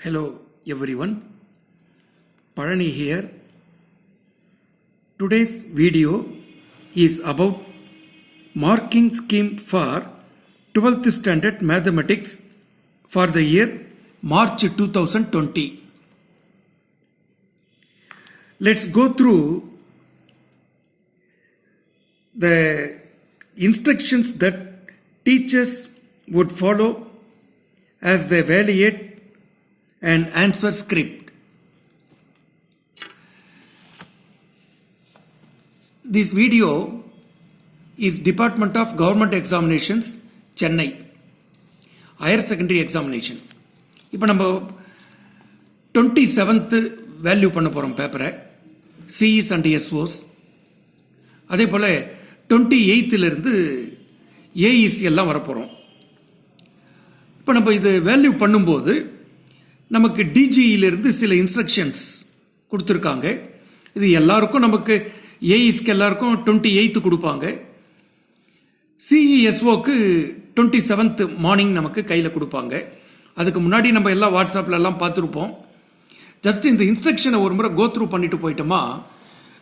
Hello everyone, Palani here. Today's video is about marking scheme for 12th standard mathematics for the year March 2020. Let's go through the instructions that teachers would follow as they evaluate an answer script. This video is Department of Government Examinations, Chennai, Higher Secondary Examination. இப்போ நம்ம 27th value பண்ண போகிறோம் பேப்பரை, சிஇஸ் and SOS. அதே போல் 28th AEC எல்லாம் வரப்போகிறோம். இப்போ நம்ம இது வேல்யூ பண்ணும்போது நமக்கு டிஜியிலிருந்து சில இன்ஸ்ட்ரக்ஷன்ஸ் கொடுத்துருக்காங்க. இது எல்லாருக்கும் நமக்கு ஏஇஸ்க்கு எல்லாருக்கும் 28th கொடுப்பாங்க. சிஇஎஸ்ஓக்கு 27th மார்னிங் நமக்கு கையில் கொடுப்பாங்க. அதுக்கு முன்னாடி நம்ம எல்லாம் வாட்ஸ்அப்பில் எல்லாம் பார்த்துருப்போம். ஜஸ்ட் இந்த இன்ஸ்ட்ரக்ஷனை ஒரு முறை கோ த்ரூ பண்ணிட்டு போயிட்டோமா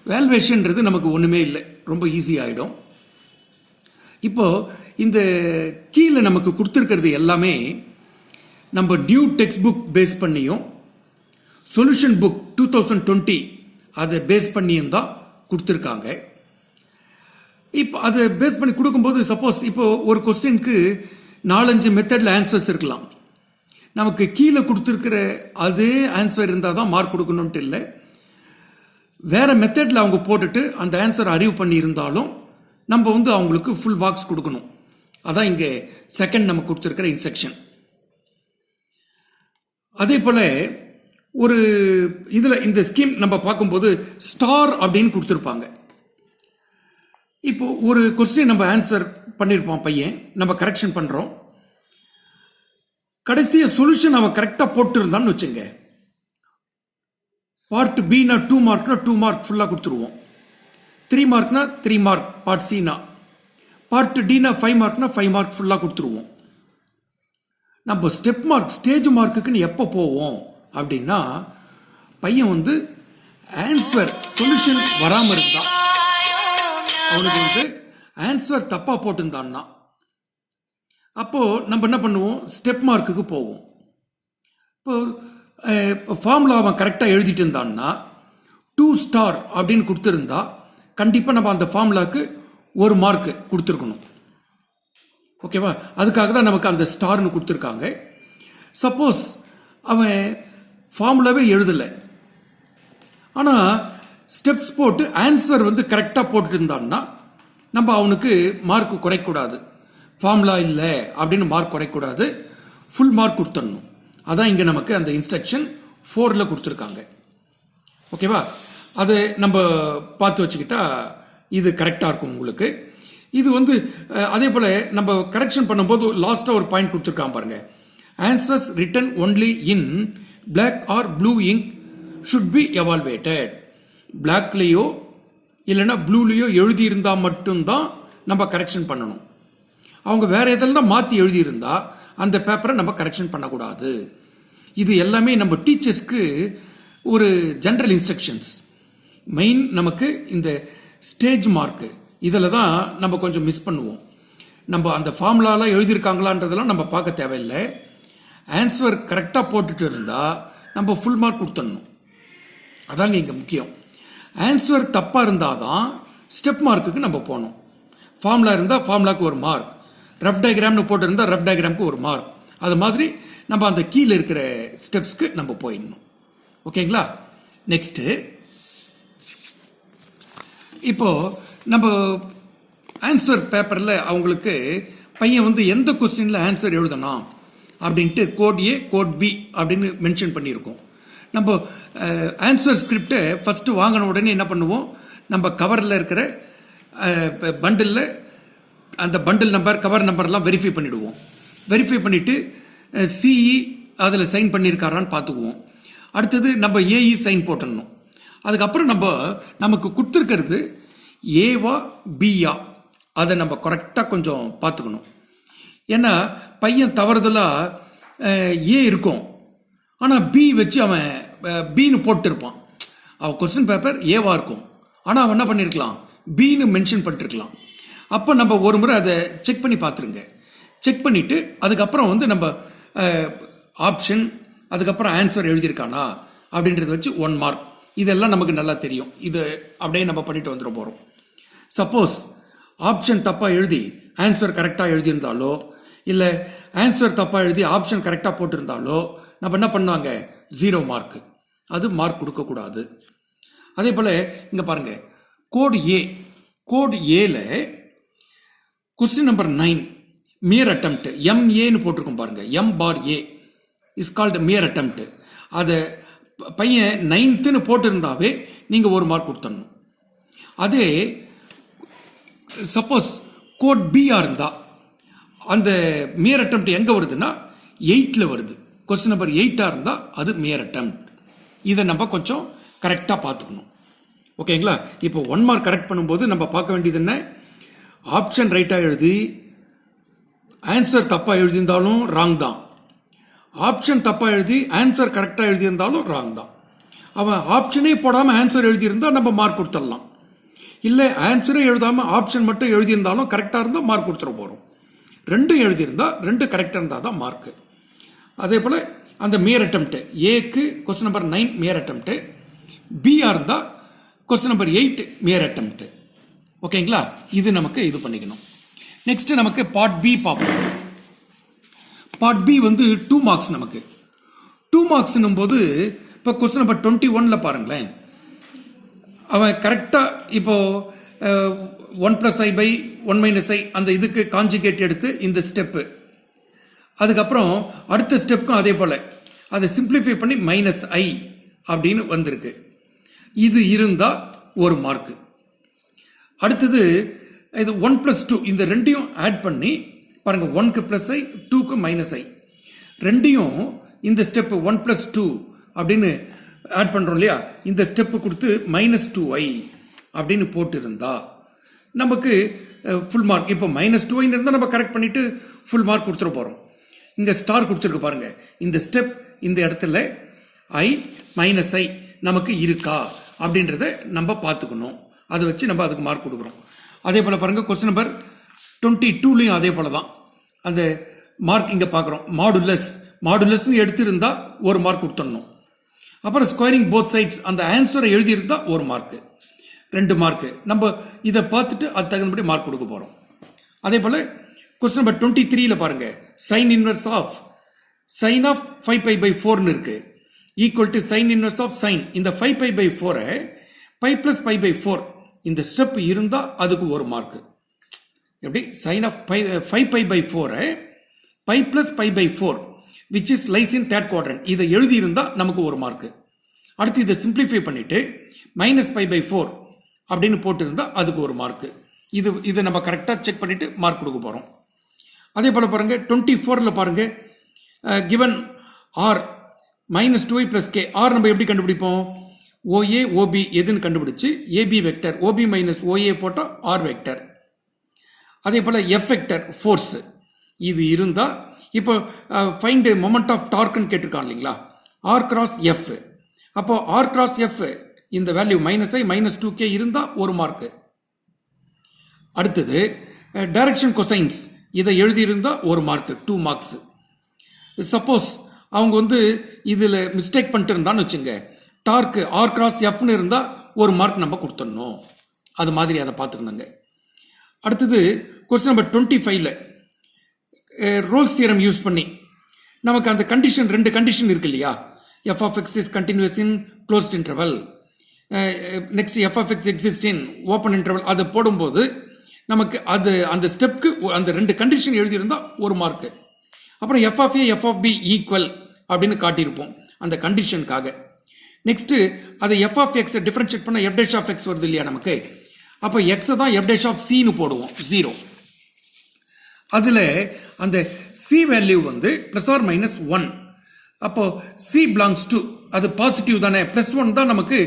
வேல்வேஷன்றது நமக்கு ஒன்றுமே இல்லை, ரொம்ப ஈஸி ஆகிடும். இப்போ இந்த கீழே நமக்கு கொடுத்துருக்கிறது எல்லாமே நம்ம நியூ டெக்ஸ்ட் புக் பேஸ் பண்ணியும் சொல்யூஷன் புக் 2020 அதை பேஸ் பண்ணியும் தான் கொடுத்துருக்காங்க. இப்போ அதை பேஸ் பண்ணி கொடுக்கும்போது சப்போஸ் இப்போ ஒரு கொஸ்டினுக்கு 4-5 மெத்தடில் ஆன்சர்ஸ் இருக்கலாம். நமக்கு கீழே கொடுத்துருக்கிற அதே ஆன்சர் இருந்தால் தான் மார்க் கொடுக்கணுன்ட்டு இல்லை. வேறு மெத்தடில் அவங்க போட்டுட்டு அந்த ஆன்சர் அரிவ் பண்ணி இருந்தாலும் நம்ம அவங்களுக்கு ஃபுல் மார்க்ஸ் கொடுக்கணும். அதான் இங்கே செகண்ட் நம்ம கொடுத்துருக்கிற இன்ஸ்ட்ரக்ஷன். அதே போல ஒரு இதில் இந்த ஸ்கீம் நம்ம பார்க்கும்போது ஸ்டார் அப்படின்னு கொடுத்துருப்பாங்க. இப்போ ஒரு கொஸ்டின் நம்ம ஆன்சர் பண்ணியிருப்போம், பையன் நம்ம கரெக்ஷன் பண்ணுறோம், கடைசிய சொல்யூஷன் அவன் கரெக்டாக போட்டு இருந்தான்னு வச்சுங்க, பார்ட் பினா 2 மார்க்னா 2 மார்க் ஃபுல்லாக கொடுத்துருவோம், 3 மார்க்னா 3 mark part சினா, part Tina 5 மார்க்னா 5 mark ஃபுல்லாக கொடுத்துருவோம். நம்ம ஸ்டெப் மார்க் ஸ்டேஜ் மார்க்குன்னு எப்போ போவோம் அப்படின்னா பையன் ஆன்சர் சொல்யூஷன் வராமல் இருந்தான், அவனுக்கு ஆன்சர் தப்பாக போட்டுருந்தான்னா அப்போ நம்ம என்ன பண்ணுவோம், ஸ்டெப் மார்க்குக்கு போவோம். இப்போ ஃபார்முலா அவன் கரெக்டாக எழுதிட்டு இருந்தான்னா 2 ஸ்டார் அப்படின்னு கொடுத்துருந்தா கண்டிப்பாக நம்ம அந்த ஃபார்முலாவுக்கு 1 மார்க் கொடுத்துருக்கணும். ஓகேவா? அதுக்காக தான் நமக்கு அந்த ஸ்டார்னு கொடுத்துருக்காங்க. சப்போஸ் அவன் ஃபார்முலாவே எழுதலை, ஆனால் ஸ்டெப்ஸ் போட்டு ஆன்சர் கரெக்டாக போட்டுட்டு இருந்தான்னா நம்ம அவனுக்கு மார்க் குறைக்கூடாது. ஃபார்முலா இல்லை அப்படின்னு மார்க் குறைக்கூடாது, ஃபுல் மார்க் கொடுத்துடணும். அதான் இங்கே நமக்கு அந்த இன்ஸ்ட்ரக்ஷன் 4ல் கொடுத்துருக்காங்க. ஓகேவா? அது நம்ம பார்த்து வச்சுக்கிட்டா இது கரெக்டாக இருக்கும் உங்களுக்கு. இது அதே போல் நம்ம கரெக்ஷன் பண்ணும்போது லாஸ்ட்டாக ஒரு பாயிண்ட் கொடுத்துருக்கான் பாருங்க, answers written only in black or blue ink should be evaluated. பிளாக்லேயோ இல்லைன்னா ப்ளூலேயோ எழுதியிருந்தால் மட்டும்தான் நம்ம கரெக்ஷன் பண்ணணும். அவங்க வேற எதெல்லாம் மாற்றி எழுதியிருந்தா அந்த பேப்பரை நம்ம கரெக்ஷன் பண்ணக்கூடாது. இது எல்லாமே நம்ம டீச்சர்ஸ்க்கு ஒரு ஜென்ரல் இன்ஸ்ட்ரக்ஷன்ஸ். மெயின் நமக்கு இந்த ஸ்டேஜ் மார்க்கு இதில் தான் நம்ம கொஞ்சம் மிஸ் பண்ணுவோம். நம்ம அந்த ஃபார்முலாலாம் எழுதியிருக்காங்களான்றதெல்லாம் நம்ம பார்க்க தேவையில்லை. ஆன்சர் கரெக்டாக போட்டுட்டு இருந்தால் நம்ம ஃபுல் மார்க் கொடுத்துடணும். அதாங்க இங்கே முக்கியம். ஆன்சர் தப்பாக இருந்தால் தான் ஸ்டெப் மார்க்குக்கு நம்ம போகணும். ஃபார்முலா இருந்தால் ஃபார்முலாவுக்கு 1 மார்க், ரஃப் டயக்ராம்னு போட்டிருந்தால் ரஃப் டயக்ராமுக்கு 1 மார்க். அது மாதிரி நம்ம அந்த கீழே இருக்கிற ஸ்டெப்ஸ்க்கு நம்ம போயிடணும். ஓகேங்களா? நெக்ஸ்ட்டு இப்போ நம்ம ஆன்சர் பேப்பரில் அவங்களுக்கு பையன் எந்த கொஸ்டினில் ஆன்சர் எழுதணும் அப்படின்ட்டு கோட் ஏ கோட் பி அப்படின்னு மென்ஷன் பண்ணியிருக்கோம். நம்ம ஆன்சர் ஸ்கிரிப்டை ஃபஸ்ட்டு வாங்கின உடனே என்ன பண்ணுவோம், நம்ம கவரில் இருக்கிற பண்டிலில் அந்த பண்டில் நம்பர் கவர் நம்பர்லாம் வெரிஃபை பண்ணிவிடுவோம். வெரிஃபை பண்ணிவிட்டு சிஇ அதில் சைன் பண்ணியிருக்காரான்னு பார்த்துக்குவோம். அடுத்தது நம்ம ஏஇ சைன் போட்டுடணும். அதுக்கப்புறம் நமக்கு கொடுத்துருக்கிறது ஏவா பியா அதை நம்ம கரெக்டாக கொஞ்சம் பார்த்துக்கணும். ஏன்னா பையன் தவறுதலாக ஏ இருக்கும், ஆனால் பி வச்சு அவன் பின்னு போட்டுருப்பான். அவன் கொஸ்டின் பேப்பர் ஏவா இருக்கும், ஆனால் அவன் என்ன பண்ணியிருக்கலாம், பின்னு மென்ஷன் பண்ணிருக்கலாம். அப்போ நம்ம ஒரு முறை அதை செக் பண்ணி பார்த்துருங்க. செக் பண்ணிவிட்டு அதுக்கப்புறம் வந்து நம்ம ஆப்ஷன் அதுக்கப்புறம் ஆன்சர் எழுதியிருக்கானா அப்படின்றத வச்சு 1 மார்க். இதெல்லாம் நமக்கு நல்லா தெரியும். இது அப்படியே நம்ம பண்ணிட்டு வந்துட போகிறோம். சப்போஸ் ஆப்ஷன் தப்பாக எழுதி ஆன்சர் கரெக்டாக எழுதியிருந்தாலோ இல்லை ஆன்சர் தப்பாக எழுதி ஆப்ஷன் கரெக்டாக போட்டிருந்தாலோ நம்ம என்ன பண்ணுவாங்க, 0 மார்க். அது மார்க் கொடுக்கக்கூடாது. அதே போல் இங்கே பாருங்கள், கோட் ஏல கொஸ்டின் நம்பர் 9 மியர் அட்டெம்ப்ட் MAன்னு போட்டிருக்கோம் பாருங்க. M.A is called மியர் attempt. அதை பையன் 9th போட்டிருந்தாவே நீங்கள் 1 மார்க் கொடுத்துடணும். அதே சப்போஸ் கோட் பிஆ இருந்தா அந்த மியர் அட்டெம்ப்ட் எங்கே வருதுன்னா 8ல் வருது. கொஸ்டின் நம்பர் 8ஆ இருந்தால் அது மியர் அட்டெம்ப்ட். இதை நம்ம கொஞ்சம் கரெக்டாக பார்த்துக்கணும். ஓகேங்களா? இப்போ 1 மார்க் கரெக்ட் பண்ணும்போது நம்ம பார்க்க வேண்டியது என்ன, ஆப்ஷன் ரைட்டாக எழுதி ஆன்சர் தப்பாக எழுதியிருந்தாலும் ராங் தான், ஆப்ஷன் தப்பாக எழுதி ஆன்சர் கரெக்டாக எழுதியிருந்தாலும் ராங் தான். அவன் ஆப்ஷனே போடாமல் ஆன்சர் எழுதியிருந்தால் நம்ம மார்க் கொடுத்துடலாம். இல்லை ஆன்சரே எழுதாமல் ஆப்ஷன் மட்டும் எழுதியிருந்தாலும் கரெக்டாக இருந்தால் மார்க் கொடுத்துட போகிறோம். 2 எழுதியிருந்தால் 2 கரெக்டாக இருந்தால் தான் மார்க்கு. அதே போல் அந்த மியர் அட்டெம்ப்ட் ஏக்கு கொஸ்டின் நம்பர் 9 மியர் அட்டெம்ப்ட், பிஆ இருந்தால் கொஸ்டின் நம்பர் 8 மியர் அட்டெம்ப்ட். ஓகேங்களா? இது நமக்கு இது பண்ணிக்கணும். நெக்ஸ்ட் நமக்கு பார்ட் பி பார்ப்போம். பார்ட் பி வந்து 2 மார்க்ஸ். நமக்கு 2 மார்க்ஸ்னும் போது இப்போ கொஸ்டின் நம்பர் 21ல் பாருங்களேன், அவன் கரெக்டாக இப்போ 1+i/1 - i அந்த இதுக்கு கான்ஜுகேட் எடுத்து இந்த ஸ்டெப்பு, அதுக்கப்புறம் அடுத்த ஸ்டெப்புக்கும் அதே போல் அதை சிம்பிளிஃபை பண்ணி -i அப்படின்னு வந்திருக்கு. இது இருந்தால் 1 மார்க்கு. அடுத்தது இது 1+2 இந்த ரெண்டையும் ஆட் பண்ணி பாருங்க, 1க்கு +i 2க்கு -i ரெண்டையும் இந்த ஸ்டெப் 1+2 அப்படின்னு ஆட் பண்றோம் இல்லையா, இந்த ஸ்டெப்பு கொடுத்து -2i அப்படின்னு போட்டு இருந்தா நமக்கு ஃபுல் மார்க். இப்போ -2i இருந்தால் நம்ம கரெக்ட் பண்ணிட்டு ஃபுல் மார்க் கொடுத்துட போறோம். இங்க ஸ்டார் கொடுத்துருக்கு பாருங்க, இந்த ஸ்டெப் இந்த இடத்துல i -i நமக்கு இருக்கா அப்படின்றத நம்ம பார்த்துக்கணும். அதை வச்சு நம்ம அதுக்கு மார்க் கொடுக்குறோம். அதே போல் பாருங்க, கொஸ்டின் நம்பர் 22லையும் அதே போல தான் அந்த மார்க் இங்கே பார்க்குறோம். மாடுலஸ்ன்னு எடுத்திருந்தா 1 மார்க் கொடுத்துடணும். அப்புறம் ஸ்கொயரிங் போத் சைட்ஸ் அந்த ஆன்சரை எழுதியிருந்தா 1 மார்க்கு, 2 மார்க்கு. நம்ம இதை பார்த்துட்டு அது தகுந்தபடி மார்க் கொடுக்க போகிறோம். அதே போல் கொஸ்டின் நம்பர் 23ல பாருங்க, sin inverse of sin of 5π/4ன்னு இருக்கு, equal to sin inverse of sin. இந்த 5π/4 π + π/4 இந்த ஸ்டெப் இருந்தால் அதுக்கு 1 மார்க்கு. எப்படி sin of 5π/4 π + π/4 which is lies in third quadrant இதை எழுதி இருந்தால் நமக்கு 1 மார்க்கு. அடுத்து இதை சிம்பிளிஃபை பண்ணிட்டு -π/4 அப்படின்னு போட்டு இருந்தால் அதுக்கு 1 மார்க்கு. இதை நம்ம கரெக்டாக செக் பண்ணிட்டு மார்க் கொடுக்க போகிறோம். அதே போல் பாருங்க, 24ல் பாருங்க, given r -2i + k. r நம்ம எப்படி கண்டுபிடிப்போம், OA OB எதுன்னு கண்டுபிடிச்சு AB வெக்டர் OB - OA போட்டால் R வெக்டர். அதே போல் F வெக்டர் ஃபோர்ஸ் இது இருந்தால் இப்போ ஃபைண்ட் மொமெண்ட் ஆஃப் டார்க்னு கேட்டிருக்கான் இல்லைங்களா, R × F. அப்போ R × F இந்த வேல்யூ -i -2k இருந்தால் 1 மார்க்கு. அடுத்தது டைரக்ஷன் கொசைன்ஸ் இதை எழுதியிருந்தால் 1 மார்க்கு, 2 மார்க்ஸ். சப்போஸ் அவங்க வந்து இதில் மிஸ்டேக் பண்ணிட்டு இருந்தான்னு வச்சுங்க, டார்க் R × Fன்னு இருந்தால் 1 மார்க் நம்ம கொடுத்துடணும். அது மாதிரி அதை பார்த்துக்கணுங்க. அடுத்தது கொஸ்டின் நம்பர் 25ல ரோல்ஸ் தியரம் யூஸ் பண்ணி நமக்கு அந்த கண்டிஷன் 2 கண்டிஷன் இருக்கு இல்லையா, f(x) is continuous in closed interval, next f(x) exists in open interval. அதை போடும்போது நமக்கு அது அந்த ஸ்டெப்க்கு அந்த 2 கண்டிஷன் எழுதியிருந்தா 1 மார்க்கு. அப்புறம் f(a) f(b) ஈக்குவல் அப்படின்னு காட்டியிருப்போம் அந்த கண்டிஷனுக்காக. நெக்ஸ்ட் அதை f(x) டிஃபரன்ஷியேட் பண்ண f' வருது இல்லையா நமக்கு, அப்போ x தான் f'(c)ன்னு போடுவோம் 0. அதுல அந்த c வேல்யூ வந்து +or-1. அப்போ c belongs to அது பாசிட்டிவ் தானே, +1 தான் நமக்கு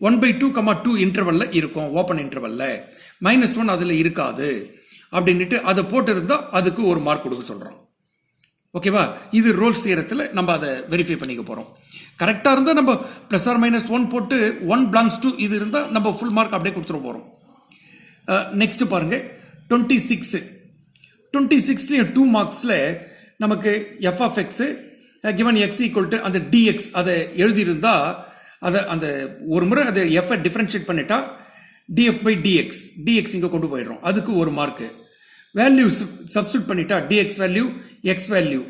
1/2, 2 இன்டர்வல்ல இருக்கும், ஓப்பன் இன்டர்வல்ல. -1 அதுல இருக்காது அப்படின்ட்டு அதை போட்டு இருந்தா அதுக்கு 1 மார்க் கொடுக்க சொல்றோம். ஓகேவா? இது ரோல்ஸ் தியரத்தில் நம்ம அதை வெரிஃபை பண்ணிக்க போகிறோம். கரெக்டாக இருந்தால் நம்ம ப்ளஸ் ஆர் மைனஸ் 1 போட்டு 1 பிலாங்ஸ் டு இது இருந்தால் நம்ம ஃபுல் மார்க் அப்படியே கொடுத்துட போகிறோம். நெக்ஸ்ட் பாருங்க 26லேயும் 2 மார்க்ஸில் நமக்கு F of X given X equal to அந்த டிஎக்ஸ் அதை எழுதியிருந்தா அதை அந்த ஒரு முறை அதை எஃப்ஐ டிஃபரன்ஷியேட் பண்ணிட்டா டிஎஃப் பை டிஎக்ஸ் டிஎக்ஸ் இங்கே கொண்டு போயிடுறோம், அதுக்கு ஒரு மார்க்கு. வேல்யூ சப்ஸ்டியூட் பண்ணிட்டா டிஎக்ஸ் வேல்யூ எக்ஸ் வேல்யூ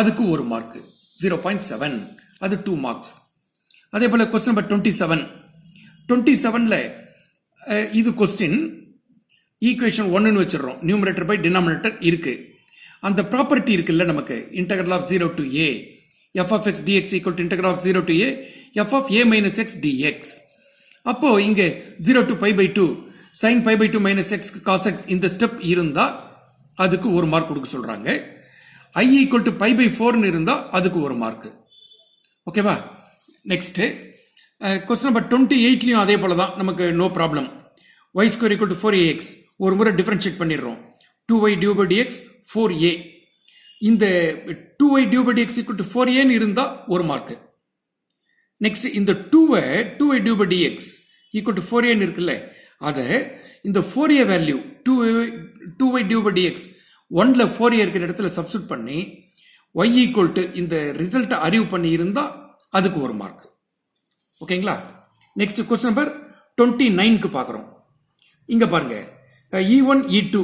அதுக்கு ஒரு மார்க்கு 0.7, அது 2 மார்க்ஸ். அதே போல் கொஸ்டின் நம்பர் 27ல் இது கொஸ்டின் ஈக்குவேஷன் 1ன்னு வச்சிடறோம், நியூமரேட்டர் பை டினாமினேட்டர் இருக்கு. அந்த ப்ராப்பர்ட்டி இருக்குல்ல நமக்கு integral of 0 to a f of x dx equal to integral of 0 to a f of a minus x dx. அப்போ இங்க 0 to pi by 2 sin pi by 2 minus x cos x இந்த step இருந்தா அதுக்கு ஒரு mark கொடுக்க சொல்றாங்க. I equal to pi by 4 இருந்தா அதுக்கு ஒரு மார்க். ஓகேவா? நெக்ஸ்ட் கொஸ்டின் நம்பர் 28லையும் அதே போல தான் நமக்கு no problem. y square equal to 4ax ஒரு முறை டிஃபரன்ஷியேட் பண்ணிடுறோம். 2y dy by dx 4a. இந்த 2y dy by dx equal to 4a இருந்தா ஒரு மார்க். நெக்ஸ்ட் இந்த 2y dy by dx equal to 4a இருக்குல்ல, அதை இந்த 4a value 2y dy by dx 1ல 4a இருக்கிற இடத்துல சப்ஸ்டிட் பண்ணி y equal to இந்த ரிசல்ட்டை அரிவ் பண்ணி இருந்தா அதுக்கு ஒரு மார்க். ஓகேங்களா? நெக்ஸ்ட் கொஸ்டின் நம்பர் 29க்கு பார்க்குறோம். இங்க பாருங்க E1 E2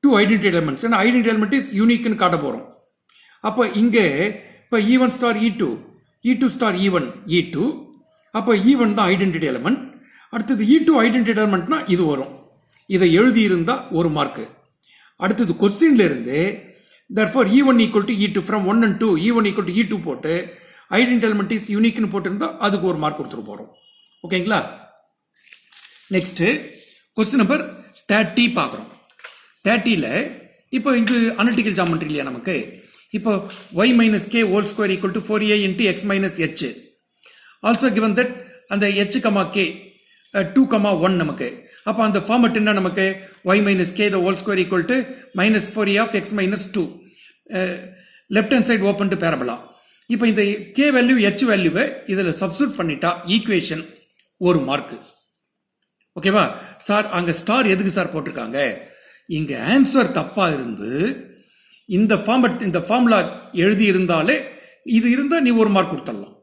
2 ஐடென்டிட்டி எலிமெண்ட்ஸ், ஏன்னா ஐடென்டிட்டி எலிமெண்ட் இஸ் யூனிக்னு காட்ட போறோம். அப்போ இங்க இப்போ E1 star E2 E2 star E1 E2, அப்போ E1 தான் ஐடென்டிட்டி எலிமெண்ட். அடுத்தது E2 ஐடென்டிட்டி எலிமெண்ட்னா இது வரும், இதை எழுதி இருந்தா ஒரு மார்க். அடுத்தது கொஸ்டின்ல இருந்து therefore E1 equal to E2 from 1 and 2 E1 equal to E2 போட்டு ஐடென்டிட்டி எலிமெண்ட் இஸ் யூனிக்னு போட்டிருந்தா அதுக்கு ஒரு மார்க் கொடுத்துட்டு போறோம். ஓகேங்களா? நெக்ஸ்ட் கொஸ்டின் நம்பர் 30 பார்க்குறோம். 30ல இப்போ இது அனலிட்டிக்கல் ஜாமெட்ரி இல்லையா நமக்கு. இப்போ y minus k whole square equal to 4a into x minus h. Also given that அந்த h, k 2, 1 நமக்கு. அப்போ அந்த ஃபார்மட் என்ன நமக்கு y minus k the whole square equal to minus 4a of x minus 2. Left hand side open to parabola. இப்போ இந்த k value h வேல்யூவை இதில் சப்ஸ்டியூட் பண்ணிட்டா ஈக்குவேஷன் ஒரு மார்க். ஓகேவா சார்? அங்க ஸ்டார் எதுக்கு சார் போட்டிருக்காங்க? இங்க ஆன்சர் தப்பா இருந்து இந்த ஃபார்முலா எழுதி இருந்தாலே இது இருந்தா நீ ஒரு மார்க் கொடுத்துடலாம்.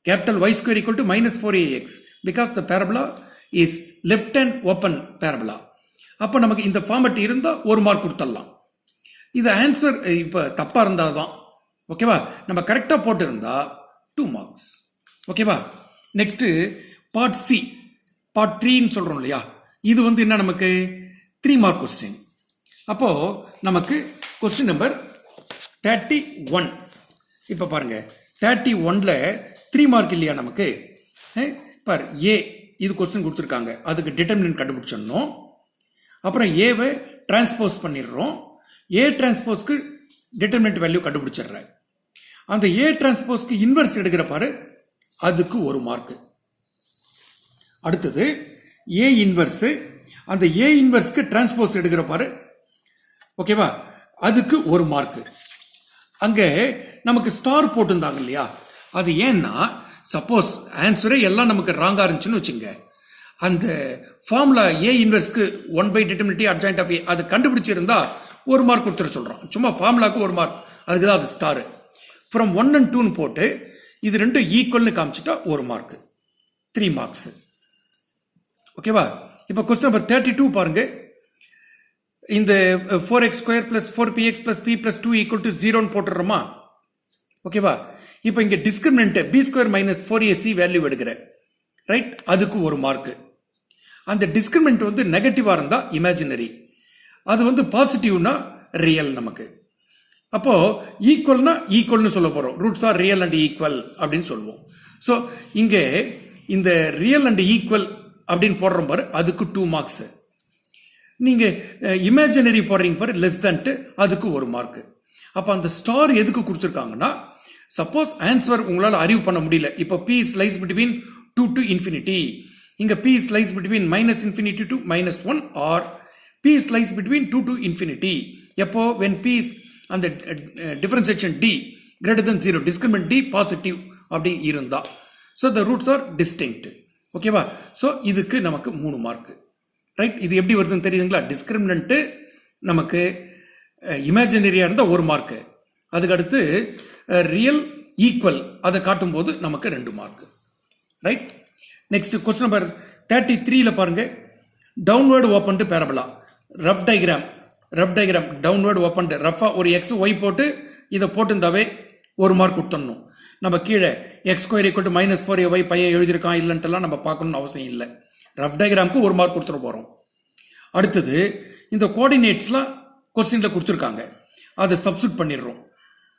Capital y square equal to minus 4ax because the parabola is left hand open parabola. அப்போ நமக்கு இந்த ஃபார்மட் இருந்தா ஒரு மார்க் கொடுத்துடலாம். இது ஆன்சர் இப்ப தப்பா இருந்தாதான். ஓகேவா? நம்ம கரெக்டா போட்டு இருந்தா 2 மார்க்ஸ். ஓகேவா? நெக்ஸ்ட் பார்ட் சி, பார்ட் 3ன்னு சொல்றோம் இல்லையா, இது என்ன நமக்கு 3 மார்க் கொஸ்டின். அப்போ நமக்கு கொஸ்டின் நம்பர் 31. இப்ப பாருங்க 31ல 3 மார்க் இல்லையா நமக்கு. பாரு ஏ இது கொஸ்டின் கொடுத்துருக்காங்க, அதுக்கு டிட்டர்மினன்ட் கண்டுபிடிச்சிடணும். அப்புறம் ஏவை டிரான்ஸ்போஸ் பண்ணிடுறோம். ஏ டிரான்ஸ்போஸ்க்கு டிட்டர்மினன்ட் வேல்யூ கண்டுபிடிச்சிடுறேன். அந்த ஏ டிரான்ஸ்போஸ்க்கு இன்வெர்ஸ் எடுக்கிற பாரு அதுக்கு ஒரு மார்க். அடுத்தது ஏ இன்வெர்ஸ், அந்த ஏ இன்வெர்ஸ்க்கு டிரான்ஸ்போஸ் எடுக்கிற பாரு. ஓகேவா? அதுக்கு ஒரு மார்க். அங்க நமக்கு ஸ்டார் போட்டிருந்தாங்க இல்லையா, அது ஏன்னா சப்போஸ் ஆன்சரே எல்லாம் நமக்கு ராங்கா இருந்துச்சுன்னு வச்சுங்க, அந்த ஃபார்முலா ஏ இன்வெர்ஸ்க்கு 1/determinant adjoint of a அது கண்டுபிடிச்சிருந்தா ஒரு மார்க் கொடுத்துட சொல்றோம். சும்மா ஃபார்முலாக்கு ஒரு மார்க், அதுக்கு தான் அது ஸ்டார். ஃப்ரம் 1 and 2 போட்டு இது ரெண்டும் ஈக்குவல்னு காமிச்சிட்டா ஒரு மார்க், 3 மார்க்ஸ். ஓகேவா? இப்போ கொஸ்டின் நம்பர் 32 பாருங்க. இந்த 4x square plus 4px plus p plus 2 equal to 0 போட்டுறோமா? ஓகேவா? இப்போ இங்க discriminant b square minus 4ac value எடுக்கிற ரைட், அதுக்கு ஒரு மார்க். அந்த டிஸ்கிரிமினன்ட் நெகட்டிவா இருந்தா இமேஜினரி, அது பாசிட்டிவ்னா ரியல் நமக்கு. அப்போ ஈக்குவல்னா ஈக்குவல்னு சொல்ல போறோம், roots are real and equal அப்படின்னு சொல்லுவோம். ஸோ இங்க இந்த ரியல் அண்ட் ஈக்குவல் அப்படின்னு போடுறோம் பாரு, அதுக்கு 2 மார்க்ஸ். நீங்க இமேஜினரி போடுறீங்க பாரு லெஸ் தன்ட்டு, அதுக்கு ஒரு மார்க். அப்ப அந்த ஸ்டார் எதுக்கு கொடுத்துருக்காங்கன்னா, சப்போஸ் ஆன்சர் உங்களால அறிவு பண்ண முடியல, இப்போ p lies between 2 to infinity, இங்க p lies between -infinity to -1 or p lies between 2 to infinity. எப்போ when p is அந்த differentiation D greater than 0, discriminant D positive அப்படி இருந்தா, so the roots are distinct. ஓகேவா? So இதுக்கு நமக்கு 3 mark. Right? இது எப்படி வருதுன்னு தெரியுதுங்களா? டிஸ்கிரிமினன்ட்டு நமக்கு இமேஜினரியா இருந்தால் 1 மார்க்கு, அதுக்கு அடுத்து ரியல் ஈக்குவல் அதை காட்டும் போது நமக்கு 2 mark. Right? Next question number 33ல பாருங்க. Downward opened parabola, rough diagram downward opened ரஃபா ஒரு எக்ஸ் ஒய் போட்டு இதை போட்டுருந்தாவே 1 மார்க் கொடுத்துடணும். நம்ம கீழே X square equal to -4ay பையன் எழுதியிருக்கான் இல்லைன்ட்டுலாம் நம்ம பார்க்கணும்னு அவசியம் இல்லை. ரஃப் டயக்ராமுக்கு 1 மார்க் கொடுத்துட போகிறோம். அடுத்தது இந்த கோஆர்டினேட்ஸ்லாம் கொஸ்டினில் கொடுத்துருக்காங்க, அதை சப்ஸ்டியூட் பண்ணிடுறோம்.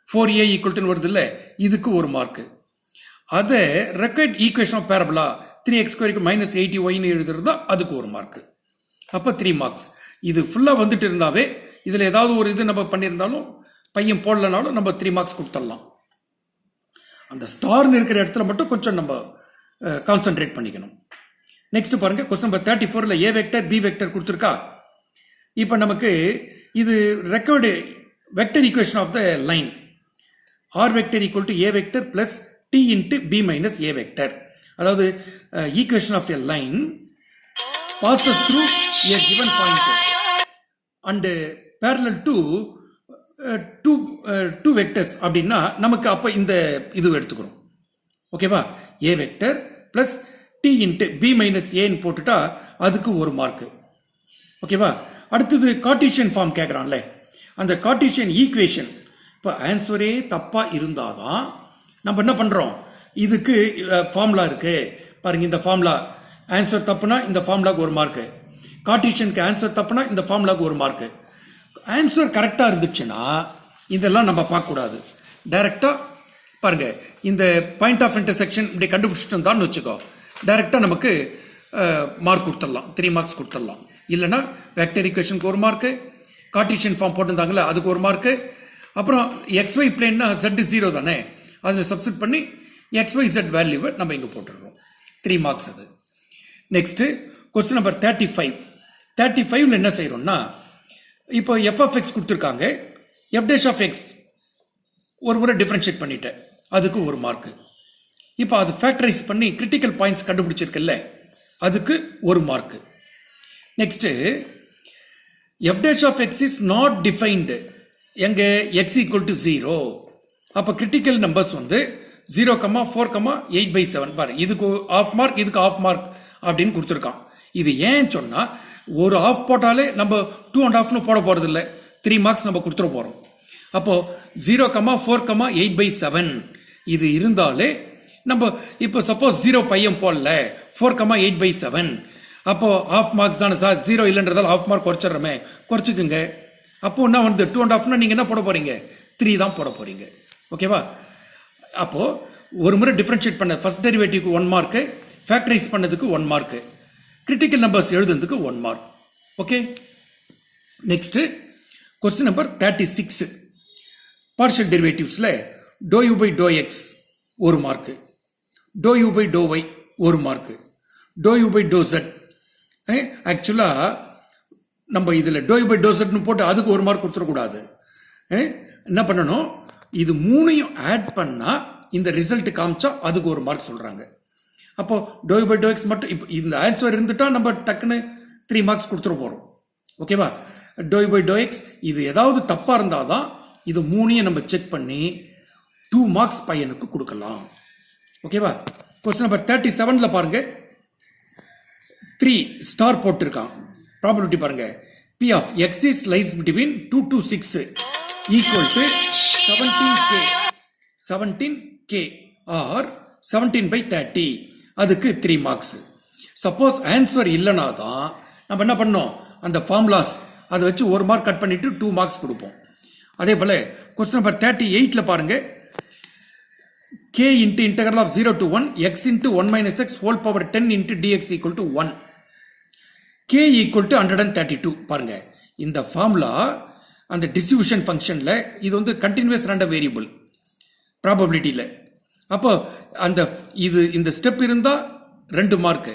4a ஈக்குவல் வருது இல்லை, இதுக்கு 1 மார்க்கு. அதை required equation of parabola 3x² -80y எழுதுறதா அதுக்கு 1 மார்க்கு. அப்போ 3 மார்க்ஸ். இது ஃபுல்லாக வந்துட்டு இருந்தாவே இதில் ஏதாவது ஒரு இது நம்ம பண்ணியிருந்தாலும் பையன் போடலனாலும் நம்ம 3 மார்க்ஸ் கொடுத்துடலாம். அந்த ஸ்டார்னு இருக்கிற இடத்துல மட்டும் கொஞ்சம் நம்ம கான்சென்ட்ரேட் பண்ணிக்கணும். நெக்ஸ்ட் பாருங்க, கொஸ்டின் நம்பர் 34ல ஏ வெக்டர் பி வெக்டர் கொடுத்துருக்கா. இப்போ நமக்கு இது record vector equation of the line R vector equal to A vector plus T into B minus A vector. அதாவது equation of a line passes through a given point and parallel to two vectors அப்படின்னா நமக்கு அப்போ இந்த இது எடுத்துக்கிறோம். ஓகேவா? A vector plus T into B minus ஏன்னு போட்டுட்டா அதுக்கு 1 மார்க்கு. ஓகேவா? அடுத்தது கார்ட்டீசியன் ஃபார்ம் கேட்குறான்ல, அந்த கார்ட்டீசியன் ஈக்குவேஷன் இப்போ ஆன்சரே தப்பாக இருந்தாதான் நம்ம என்ன பண்ணுறோம், இதுக்கு ஃபார்முலா இருக்கு பாருங்க. இந்த ஃபார்முலா ஆன்சர் தப்புனா இந்த ஃபார்முலாக்கு 1 மார்க்கு, கார்ட்டீசியனுக்கு ஆன்சர் தப்புனா இந்த ஃபார்முலாக்கு 1 மார்க்கு. ஆன்சர் கரெக்டாக இருந்துச்சுன்னா இதெல்லாம் நம்ம பார்க்கக்கூடாது. டைரக்டாக பாருங்க, இந்த பாயிண்ட் ஆஃப் இன்டர்செக்ஷன் இப்படி கண்டுபிடிச்சிட்டு இருந்தான்னு வச்சுக்கோ, டைரக்டாக நமக்கு மார்க் கொடுத்துடலாம், 3 மார்க்ஸ் கொடுத்துடலாம். இல்லைன்னா வெக்டர் ஈக்குவேஷனுக்கு 1 மார்க்கு, கார்ட்டீசியன் ஃபார்ம் போட்டிருந்தாங்களே அதுக்கு 1 மார்க்கு, அப்புறம் XY பிளேன்னா Z 0 தானே, அதில் சப்ஸ்டிட் பண்ணி XYZ வேல்யூவை நம்ம இங்கே போட்டுடுறோம். 3 மார்க்ஸ் அது. நெக்ஸ்ட் கொஸ்டின் நம்பர் 35ல என்ன செய்யறோம்னா, இப்போ f of x கொடுத்துருக்காங்க, f dash of x ஒரு முறை டிஃபரன்ஷியேட் பண்ணிட்டேன், அதுக்கு 1 மார்க்கு. இப்போ அது ஃபேக்டரைஸ் பண்ணி கிரிட்டிக்கல் பாயிண்ட்ஸ் கண்டுபிடிச்சிருக்கல, அதுக்கு 1 mark. Next f dash of x is not defined எங்க x equal to 0. அப்போ கிரிட்டிக்கல் நம்பர்ஸ் வந்து 0, 4, 8/7 பாரு, இதுக்கு ½ மார்க் இதுக்கு ½ மார்க் அப்படின்னு கொடுத்துருக்கான். இது ஏன் சொன்னா ஒரு ஆஃப் போட்டாலே நம்ம 2.5 போட போறது இல்லை, 3 மார்க்ஸ் நம்ம கொடுத்துட போறோம். அப்போ 0, 4, 8/7 இது இருந்தாலே நம்ம இப்போ சப்போஸ் 0 பையன் போடல 4, 8/7 அப்போ ½ மார்க்ஸ் தானே சார், 0 இல்லைன்றதால ½ மார்க் குறைச்சிடுறோமே, குறைச்சிக்குங்க. அப்போ என்ன வந்து 2.5 நீங்க என்ன போட போறீங்க, 3 தான் போட போறீங்க. ஓகேவா? அப்போ ஒரு முறை டிஃபரன்ஷியேட் பண்ண ஃபர்ஸ்ட் டெரிவேட்டிவ்க்கு 1 மார்க்கு, ஃபேக்டரைஸ் பண்ணதுக்கு 1 மார்க்கு, கிரிட்டிக்கல் நம்பர்ஸ் எழுதுறதுக்கு 1 mark. Okay. Next question number 36 partial டெரிவேட்டிவ்ஸ்ல டோ you by to x 1 mark, டோ யூ பை டோ ஒய் 1 மார்க்கு, டோ யூ பை டோ ஜெட். ஆக்சுவலா நம்ம இதில் டோ யூ பை டோ ஜெட்னு போட்டு அதுக்கு 1 மார்க் கொடுத்துடக்கூடாது. என்ன பண்ணணும், இது 3ஐயும் ஆட் பண்ணா இந்த ரிசல்ட் காமிச்சா அதுக்கு 1 மார்க் சொல்றாங்க. அப்போ do you by to X மட்டும் இப்போ இந்த ஆன்சர் இருந்துட்டா நம்ம டக்குன்னு 3 மார்க்ஸ் கொடுத்துட போறோம். ஓகேவா? Do you by to X இது ஏதாவது தப்பா இருந்தாதான் இது 3ஐயும் நம்ம செக் பண்ணி 2 மார்க்ஸ் பையனுக்கு கொடுக்கலாம். ஓகேவா? கொஸ்டின் நம்பர் 37ல பாருங்க, 3 ஸ்டார் போட்டிருக்கான். ப்ராபபிலிட்டி பாருங்க, P of x is lies between 2 to 6 equal to 17k or 17/30 அதுக்கு 3 மார்க்ஸ். சப்போஸ் ஆன்சர் இல்லைனா தான் நம்ம என்ன பண்ணோம், அந்த ஃபார்முலாஸ் அதை வச்சு 1 மார்க் கட் பண்ணிட்டு 2 மார்க்ஸ் கொடுப்போம். அதே போல கொஸ்டின் நம்பர் 38ல பாருங்க, k into integral of 0 to 1 x into 1 minus x whole power 10 into dx equal to 1, k equal to 132. பாருங்க, இந்த ஃபார்முலா அந்த டிஸ்ட்ரிபியூஷன் ஃபங்க்ஷன்ல இது வந்து கண்டினியூஸ் ரேண்டம் வேரியபிள் ப்ராபபிலிட்டியில். அப்போ அந்த இது இந்த ஸ்டெப் இருந்தா 2 மார்க்,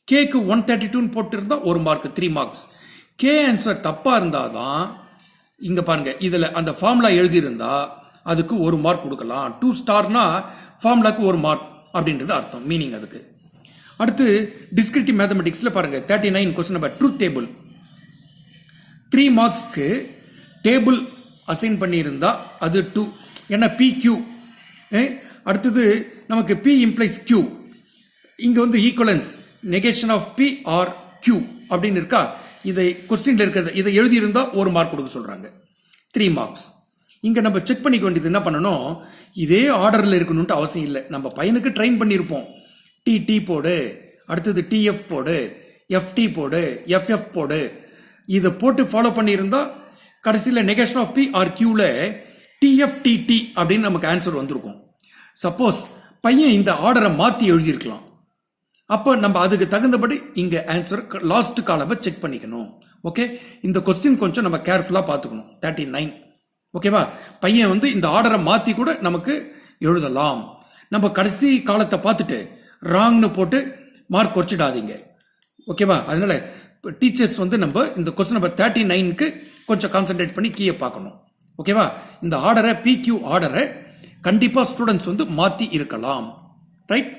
கேக்கு 132 போட்டு இருந்தா 1 மார்க், 3 மார்க்ஸ். கே ஆன்சர் தப்பா இருந்தாதான் இங்க பாருங்க, இதுல அந்த ஃபார்முலா எழுதியிருந்தா அதுக்கு 1 மார்க் கொடுக்கலாம். 2 ஸ்டார்னா ஃபார்முலாக்கு 1 மார்க் அப்படின்றது அர்த்தம், மீனிங் அதுக்கு. அடுத்து டிஸ்கிரிப்டிவ் மேத்தமெட்டிக்ஸ்ல பாருங்க 39 கொஸ்டின் நம்பர் ட்ரூத் டேபிள். 3 மார்க்ஸ்க்கு டேபிள் அசைன் பண்ணியிருந்தா அது 2, ஏன்னா PQ. அடுத்தது நமக்கு P இம்ப்ளைஸ் Q. இங்க வந்து equivalence negation of P or Q அப்படின்னு இருக்கா. இதை கொஸ்டின்ல இருக்கிறது இதை எழுதியிருந்தா 1 மார்க் கொடுக்க சொல்றாங்க, 3 மார்க்ஸ். இங்க நம்ம செக் பண்ணிக்க வேண்டியது என்ன பண்ணணும், இதே ஆர்டர்ல இருக்கணும்ட்டு அவசியம் இல்லை. நம்ம பையனுக்கு ட்ரெயின் பண்ணியிருப்போம், டி போடு, அடுத்தது TF போடு, FT போடு, FF போடு, இதை போட்டு ஃபாலோ பண்ணியிருந்தா கடைசியில் நெகேஷன் ஆஃப் P ஆர் Qல TFTT அப்படின்னு நமக்கு ஆன்சர் வந்திருக்கும். சப்போஸ் பையன் இந்த ஆர்டரை மாற்றி எழுதியிருக்கலாம், அப்போ நம்ம அதுக்கு தகுந்தபடி இங்க ஆன்சர் லாஸ்ட் காலமை செக் பண்ணிக்கணும். ஓகே, இந்த கொஸ்டின் கொஞ்சம் நம்ம கேர்ஃபுல்லா பார்த்துக்கணும். 39 ஓகேவா. பையன் வந்து இந்த ஆர்டரை மாத்தி கூட நமக்கு எழுதலாம். நம்ம கடைசி காலத்தை பார்த்துட்டு ராங்னு போட்டு மார்க் குறைச்சிடாதீங்க, ஓகேவா. அதனால டீச்சர்ஸ் வந்து நம்ம இந்த கொஸ்டின் நம்பர் 39க்கு கொஞ்சம் கான்சென்ட்ரேட் பண்ணி கீயை பார்க்கணும், ஓகேவா. இந்த ஆர்டரை PQ ஆர்டரை கண்டிப்பா ஸ்டூடெண்ட்ஸ் வந்து மாத்தி இருக்கலாம், ரைட்.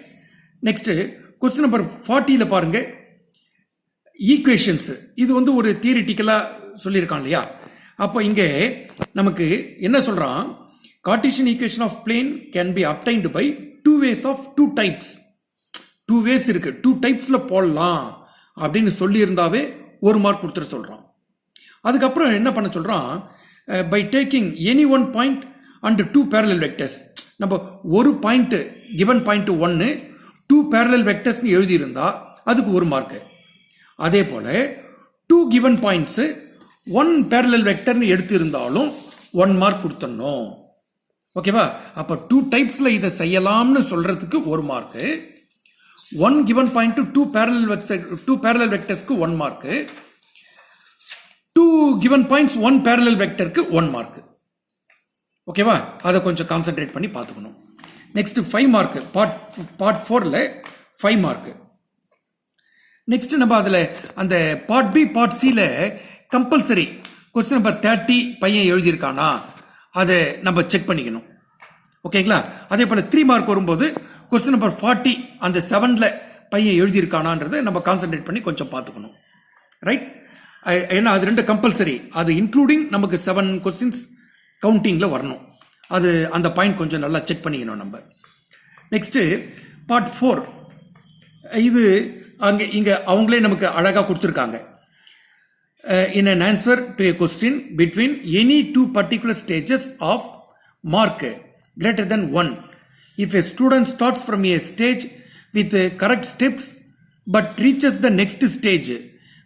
நெக்ஸ்ட் கொஸ்டின் நம்பர் 40ல பாருங்க, ஈக்குவேஷன்ஸ். இது வந்து ஒரு தியரிட்டிக்கலா சொல்லியிருக்கான் இல்லையா. அப்போ இங்க நமக்கு என்ன சொல்றான், cartesian equation of plane can be obtained by 2 ways of 2 types. 2 ways இருக்கு, 2 typesல போடலாம் அப்படின்னு சொல்லி இருந்தாவே 1 மார்க் கொடுத்துட சொல்றான். அதுக்கப்புறம் என்ன பண்ண சொல்றான், by taking any one point and 2 parallel vectors. நம்ம ஒரு point given point 1 2 parallel vectors எழுதியிருந்தா அதுக்கு 1 மார்க். அதே போல 2 given points 1 parallel vector எடுத்து இருந்தாலும் 1 மார்க் கொடுத்தணும், ஓகேவா. அப்ப 2 டைப்ஸ்ல இதை செய்யலாம்னு சொல்றதுக்கு 1 மார்க், 1 given point 2 parallel vectorsக்கு 1 மார்க், 2 given points 1 parallel vectorக்கு 1 மார்க், ஓகேவா. அதை கொஞ்சம் கான்சென்ட்ரேட் பண்ணி பார்த்துக்கணும். நெக்ஸ்ட் 5 மார்க் பார்ட் 4ல 5 மார்க். நெக்ஸ்ட் நம்ம அதுல அந்த பார்ட் B பார்ட் Cல கம்பல்சரி கொஸ்டின் நம்பர் 30 பையன் எழுதியிருக்கானா அதை நம்ம செக் பண்ணிக்கணும், ஓகேங்களா. அதே போல 3 மார்க் வரும்போது கொஸ்டின் நம்பர் 40 அந்த 7ல பையன் எழுதியிருக்கானான்றதை நம்ம கான்சென்ட்ரேட் பண்ணி கொஞ்சம் பார்த்துக்கணும், ரைட். ஏன்னா அது 2 கம்பல்சரி, அது இன்க்ளூடிங் நமக்கு 7 கொஸ்டின்ஸ் கவுண்டிங்ல வரணும். அது அந்த பாயிண்ட் கொஞ்சம் நல்லா செக் பண்ணிக்கணும் நம்ம. நெக்ஸ்ட் பார்ட் 4, இது அங்க இங்க அவங்களே நமக்கு அழகா கொடுத்துருக்காங்க. in an answer to a question between any 2 particular stages of mark greater than 1, if a student starts from a stage with the correct steps but reaches the next stage